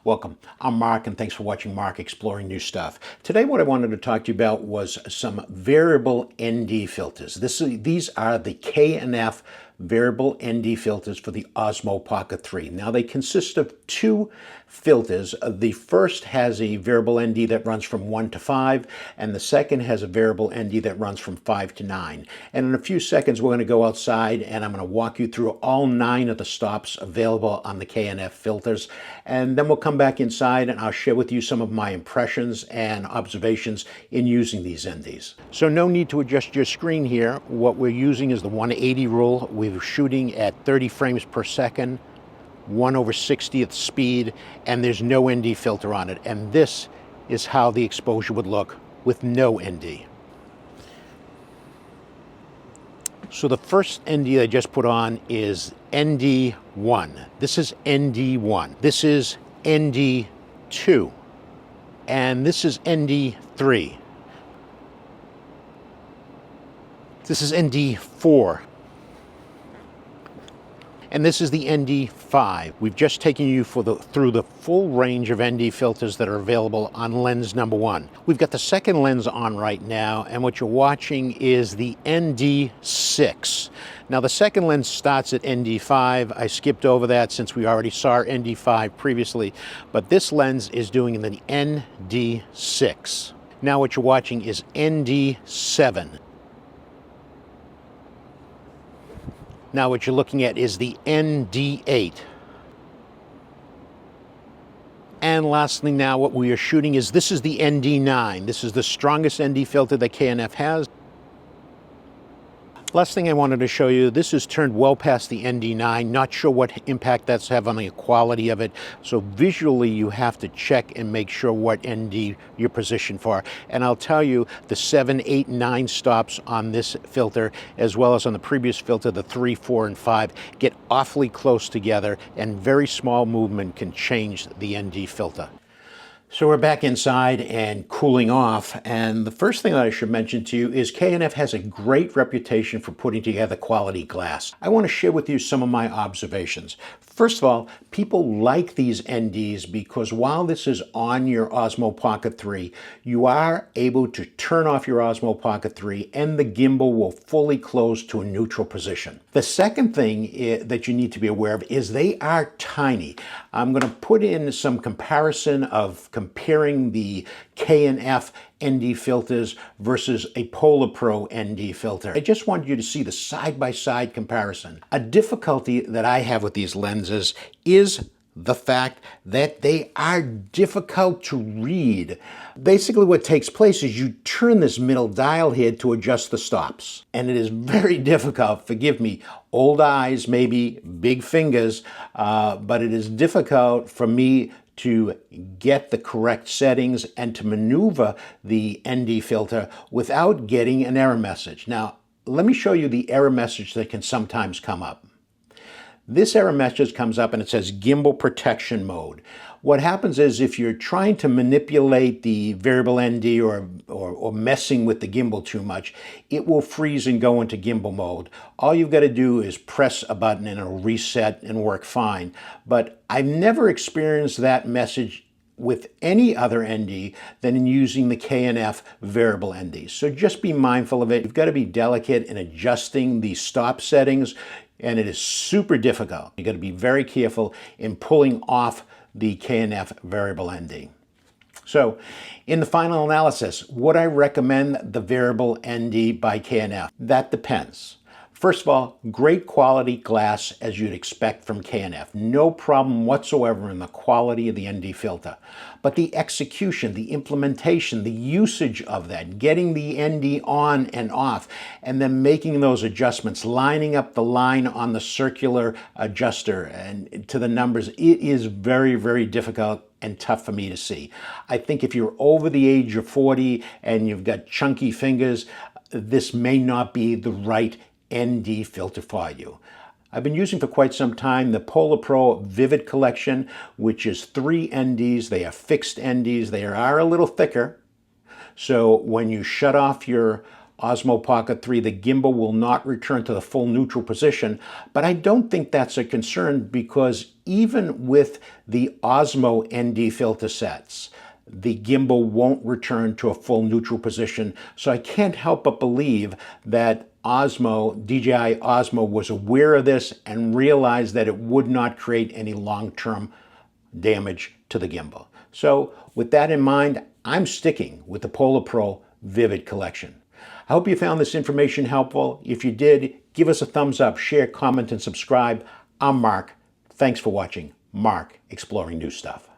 Welcome. I'm Mark, and thanks for watching Mark Exploring New Stuff. Today what I wanted to talk to you about was some variable ND filters. These are the K&F variable ND filters for the Osmo Pocket 3. Now they consist of two filters. The first has a variable ND that runs from 1 to 5, and the second has a variable ND that runs from 5 to 9. And in a few seconds we're going to go outside and I'm going to walk you through all 9 of the stops available on the K&F filters, and then we'll come back inside and I'll share with you some of my impressions and observations in using these NDs. So no need to adjust your screen here. What we're using is the 180 rule. We're shooting at 30 frames per second, 1/60th speed, and there's no ND filter on it. And this is how the exposure would look with no ND. So the first ND I just put on is ND1. This is ND1. This is ND2. And this is ND3. This is ND4. And this is the ND5. We've just taken you through the full range of ND filters that are available on lens number 1. We've got the second lens on right now, and what you're watching is the ND6. Now the second lens starts at ND5. I skipped over that since we already saw ND5 previously, but this lens is doing the ND6. Now what you're watching is ND7. Now what you're looking at is the ND8. And lastly now what we are shooting is, this is the ND9. This is the strongest ND filter that K&F has. Last thing I wanted to show you, this is turned well past the ND9. Not sure what impact that's have on the quality of it. So visually you have to check and make sure what ND you're positioned for. And I'll tell you, the 7, 8, 9 stops on this filter, as well as on the previous filter, the 3, 4, and 5, get awfully close together, and very small movement can change the ND filter. So we're back inside and cooling off, and the first thing that I should mention to you is K&F has a great reputation for putting together quality glass. I want to share with you some of my observations. First of all, people like these NDs because while this is on your Osmo Pocket 3, you are able to turn off your Osmo Pocket 3 and the gimbal will fully close to a neutral position. The second thing that you need to be aware of is they are tiny. I'm going to put in some comparison of comparing the K&F ND filters versus a Polar Pro ND filter. I just want you to see the side-by-side comparison. A difficulty that I have with these lenses is the fact that they are difficult to read. Basically what takes place is you turn this middle dial here to adjust the stops. And it is very difficult, forgive me, old eyes, maybe big fingers, but it is difficult for me to get the correct settings and to maneuver the ND filter without getting an error message. Now, let me show you the error message that can sometimes come up. This error message comes up and it says gimbal protection mode. What happens is if you're trying to manipulate the variable ND or messing with the gimbal too much, it will freeze and go into gimbal mode. All you've got to do is press a button and it'll reset and work fine. But I've never experienced that message with any other ND than in using the K&F variable ND. So just be mindful of it. You've got to be delicate in adjusting the stop settings, and it is super difficult. You've got to be very careful in pulling off the K&F variable ND. So in the final analysis, would I recommend the variable ND by K&F? That depends. First of all, great quality glass as you'd expect from K&F. No problem whatsoever in the quality of the ND filter. But the execution, the implementation, the usage of that, getting the ND on and off, and then making those adjustments, lining up the line on the circular adjuster and to the numbers, it is very, very difficult and tough for me to see. I think if you're over the age of 40 and you've got chunky fingers, this may not be the right ND filter for you. I've been using for quite some time the Polar Pro Vivid Collection, which is 3 NDs. They are fixed NDs. They are a little thicker. So when you shut off your Osmo Pocket 3, the gimbal will not return to the full neutral position. But I don't think that's a concern because even with the Osmo ND filter sets, the gimbal won't return to a full neutral position. So I can't help but believe that DJI Osmo was aware of this and realized that it would not create any long-term damage to the gimbal. So with that in mind, I'm sticking with the Polar Pro Vivid Collection. I hope you found this information helpful. If you did, give us a thumbs up, share, comment, and subscribe. I'm Mark. Thanks for watching. Mark, Exploring New Stuff.